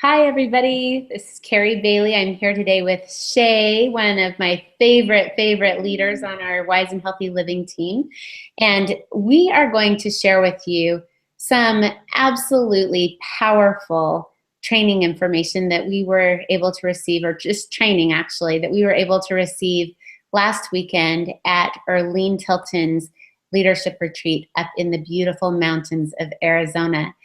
Hi, everybody. This is Carrie Bailey. I'm here today with Shay, one of my favorite leaders on our Wise and Healthy Living team. And we are going to share with you some absolutely powerful training information that we were able to receive, or just training actually, that we were able to receive last weekend at Erlene Tilton's leadership retreat up in the beautiful mountains of Arizona.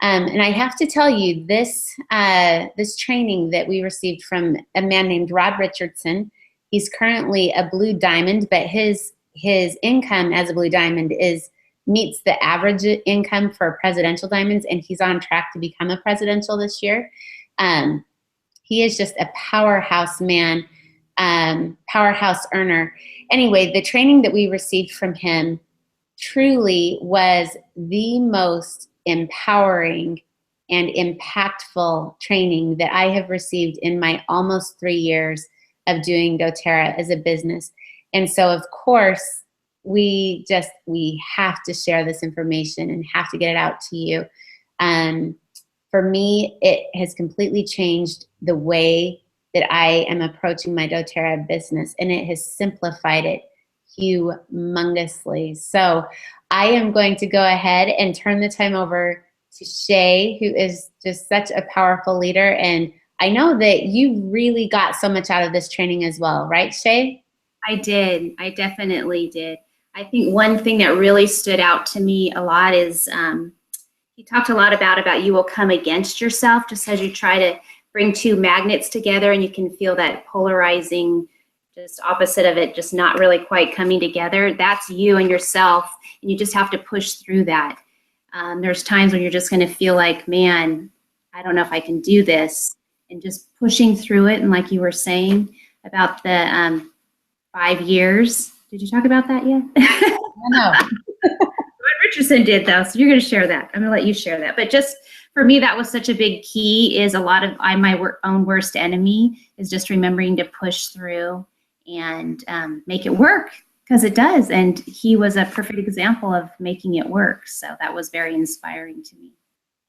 And I have to tell you, this training that we received from a man named Rod Richardson. He's currently a Blue Diamond, but his income as a Blue Diamond meets the average income for presidential diamonds, and he's on track to become a presidential this year. He is just a powerhouse man, powerhouse earner. Anyway, the training that we received from him truly was the most empowering and impactful training that I have received in my almost 3 years of doing doTERRA as a business. And so, of course, we have to share this information and have to get it out to you. For me, it has completely changed the way that I am approaching my doTERRA business, and it has simplified it humongously. So I am going to go ahead and turn the time over to Shay, who is just such a powerful leader. And I know that you really got so much out of this training as well, right, Shay? I did. I definitely did. I think one thing that really stood out to me a lot is he talked a lot about you will come against yourself, just as you try to bring two magnets together and you can feel that polarizing, just opposite of it, just not really quite coming together. That's you and yourself, and you just have to push through that. There's times when you're just going to feel like, man, I don't know if I can do this, and just pushing through it. And like you were saying about the 5 years, did you talk about that yet? No. What Richardson did, though, so you're going to share that. I'm going to let you share that. But just for me, that was such a big key. Is a lot of own worst enemy is just remembering to push through and make it work, because it does. And he was a perfect example of making it work. So that was very inspiring to me.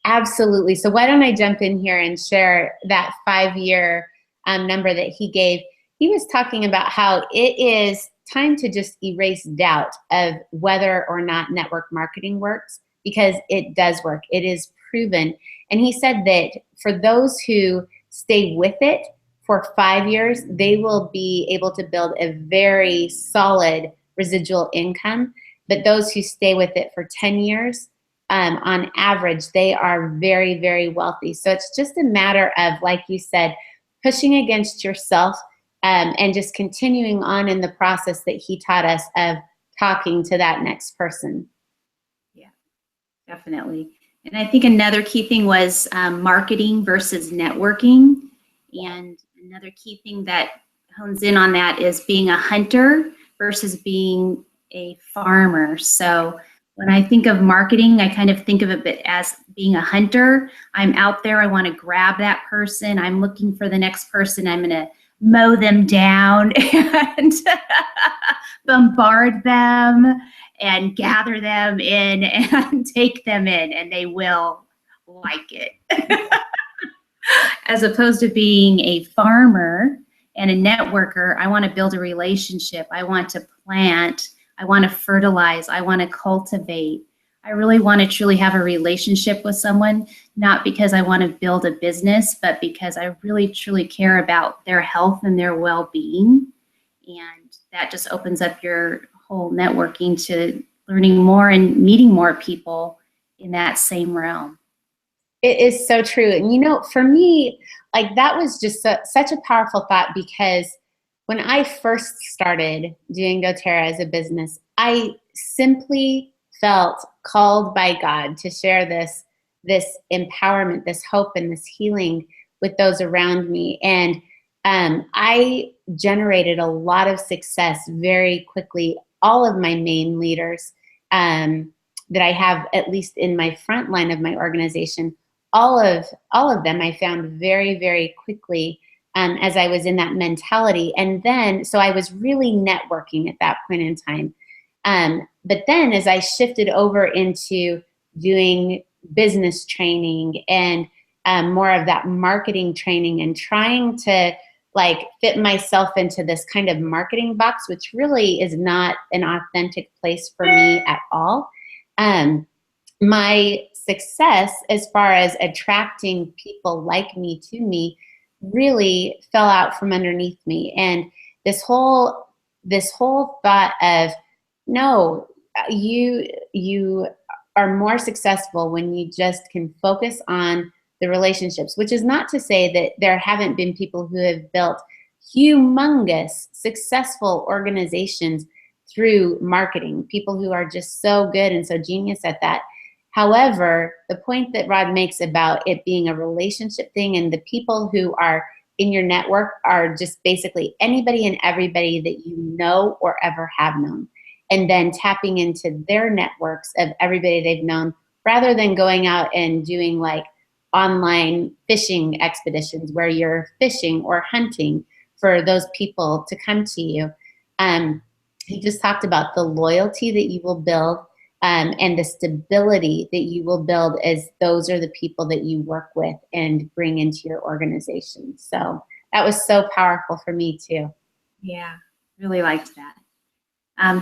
Absolutely. So why don't I jump in here and share that 5-year number that he gave. He was talking about how it is time to just erase doubt of whether or not network marketing works, because it does work. It is proven. And he said that for those who stay with it for 5 years, they will be able to build a very solid residual income. But those who stay with it for 10 years, on average, they are very, very wealthy. So it's just a matter of, like you said, pushing against yourself and just continuing on in the process that he taught us of talking to that next person. Yeah, definitely. And I think another key thing was marketing versus networking. And another key thing that hones in on that is being a hunter versus being a farmer. So when I think of marketing, I kind of think of it as being a hunter. I'm out there, I want to grab that person. I'm looking for the next person. I'm going to mow them down and bombard them and gather them in and take them in, and they will like it. As opposed to being a farmer and a networker, I want to build a relationship. I want to plant. I want to fertilize. I want to cultivate. I really want to truly have a relationship with someone, not because I want to build a business, but because I really truly care about their health and their well-being. And that just opens up your whole networking to learning more and meeting more people in that same realm. It is so true. And, you know, for me, like, that was just such a powerful thought, because when I first started doing doTERRA as a business, I simply felt called by God to share this empowerment, this hope, and this healing with those around me. And I generated a lot of success very quickly. All of my main leaders that I have, at least in my front line of my organization, all of them I found very, very quickly as I was in that mentality. And then, so I was really networking at that point in time. But then as I shifted over into doing business training and more of that marketing training and trying to like fit myself into this kind of marketing box, which really is not an authentic place for me at all. My success as far as attracting people like me to me really fell out from underneath me. And this whole thought of, no, you are more successful when you just can focus on the relationships, which is not to say that there haven't been people who have built humongous successful organizations through marketing, people who are just so good and so genius at that. However, the point that Rod makes about it being a relationship thing, and the people who are in your network are just basically anybody and everybody that you know or ever have known, and then tapping into their networks of everybody they've known, rather than going out and doing like online fishing expeditions where you're fishing or hunting for those people to come to you. He just talked about the loyalty that you will build, and the stability that you will build as those are the people that you work with and bring into your organization. So that was so powerful for me too. Yeah, really liked that.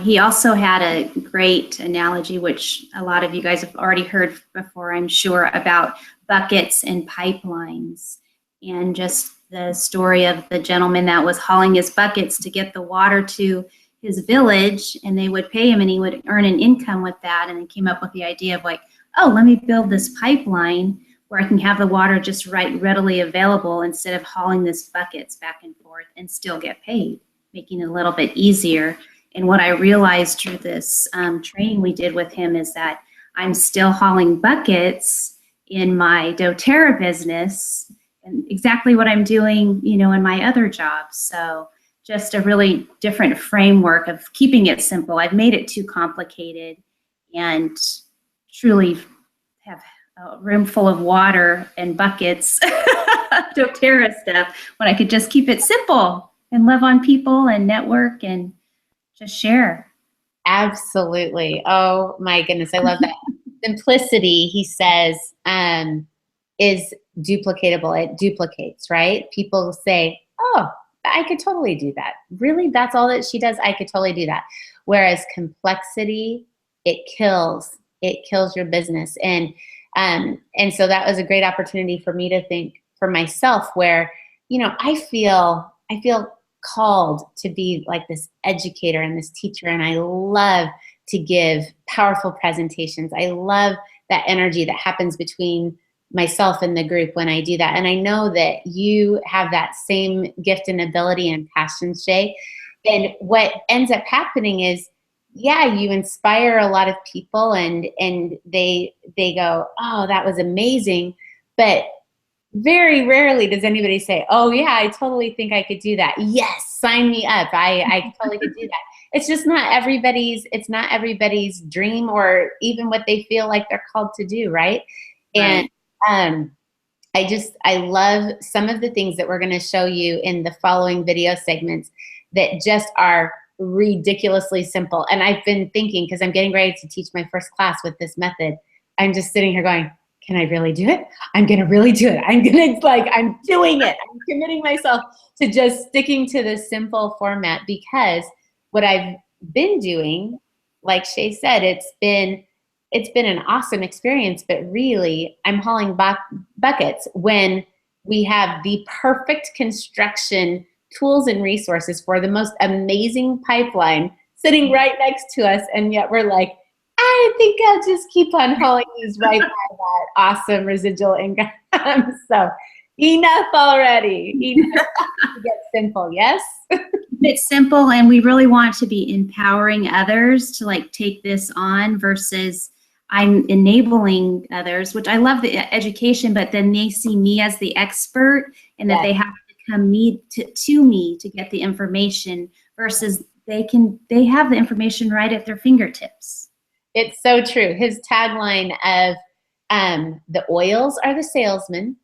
He also had a great analogy, which a lot of you guys have already heard before, I'm sure, about buckets and pipelines, and just the story of the gentleman that was hauling his buckets to get the water to his village, and they would pay him and he would earn an income with that, and then came up with the idea of like, oh, let me build this pipeline where I can have the water just readily available instead of hauling this buckets back and forth and still get paid, making it a little bit easier. And what I realized through this training we did with him is that I'm still hauling buckets in my doTERRA business, and exactly what I'm doing, in my other jobs. So just a really different framework of keeping it simple. I've made it too complicated and truly have a room full of water and buckets, doTERRA stuff, when I could just keep it simple and love on people and network and just share. Absolutely. Oh my goodness, I love that. Simplicity, he says, is duplicatable. It duplicates, right? People say, oh, I could totally do that. Really? That's all that she does? I could totally do that. Whereas complexity, it kills your business. And so that was a great opportunity for me to think for myself where, I feel called to be like this educator and this teacher. And I love to give powerful presentations. I love that energy that happens between myself and the group when I do that. And I know that you have that same gift and ability and passion, Shay. And what ends up happening is, yeah, you inspire a lot of people and they go, oh, that was amazing. But very rarely does anybody say, oh yeah, I totally think I could do that. Yes, sign me up. I totally could do that. It's just not everybody's dream or even what they feel like they're called to do, right? Right. And I love some of the things that we're going to show you in the following video segments that just are ridiculously simple. And I've been thinking, because I'm getting ready to teach my first class with this method, I'm just sitting here going, can I really do it? I'm going to really do it. I'm doing it. I'm committing myself to just sticking to this simple format, because what I've been doing, like Shay said, it's been an awesome experience, but really I'm hauling buckets when we have the perfect construction tools and resources for the most amazing pipeline sitting right next to us. And yet we're like, I think I'll just keep on hauling these right by that awesome residual income. So enough already. Enough to get simple, yes? It's simple, and we really want to be empowering others to like take this on versus I'm enabling others, which I love the education, but then they see me as the expert and that they have to come to me to get the information versus they have the information right at their fingertips. It's so true. His tagline of the oils are the salesman,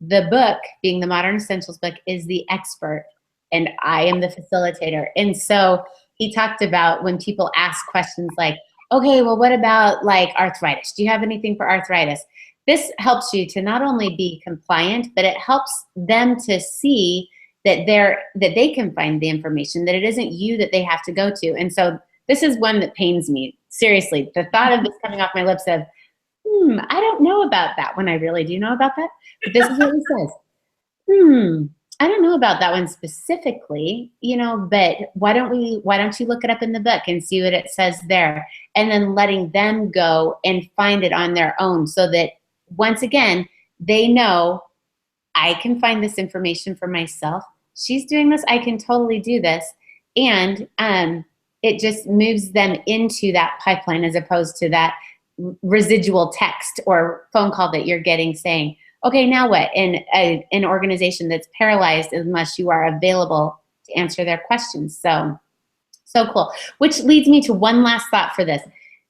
the book, being the Modern Essentials book, is the expert, and I am the facilitator. And so he talked about when people ask questions like, okay, well, what about like arthritis? Do you have anything for arthritis? this helps you to not only be compliant, but it helps them to see that they can find the information, that it isn't you that they have to go to. And so this is one that pains me. Seriously, the thought of this coming off my lips of, I don't know about that when I really do know about that. But this is what he says. I don't know about that one specifically, but why don't you look it up in the book and see what it says there? And then letting them go and find it on their own so that once again, they know I can find this information for myself. She's doing this. I can totally do this. And it just moves them into that pipeline as opposed to that residual text or phone call that you're getting saying, okay, now what? In an organization that's paralyzed unless you are available to answer their questions. So cool. Which leads me to one last thought for this.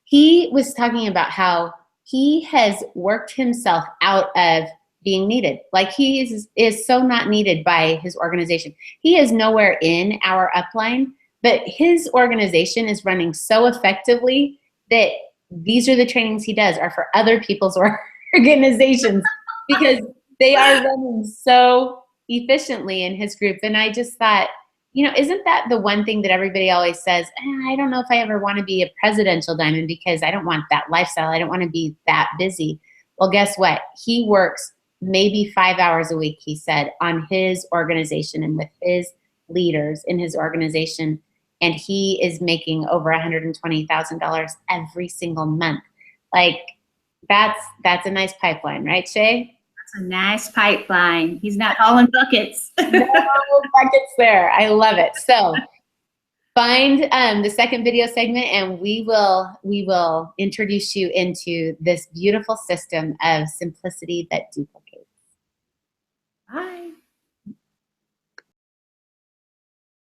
He was talking about how he has worked himself out of being needed. Like he is so not needed by his organization. He is nowhere in our upline, but his organization is running so effectively that these are the trainings he does are for other people's organizations because they are running so efficiently in his group. And I just thought, isn't that the one thing that everybody always says, I don't know if I ever want to be a presidential diamond because I don't want that lifestyle. I don't want to be that busy. Well, guess what? He works maybe 5 hours a week, he said, on his organization and with his leaders in his organization. And he is making over $120,000 every single month. Like that's a nice pipeline, right, Shay? That's a nice pipeline. He's not hauling buckets. No buckets there. I love it. So find the second video segment and we will introduce you into this beautiful system of simplicity that duplicates. Bye.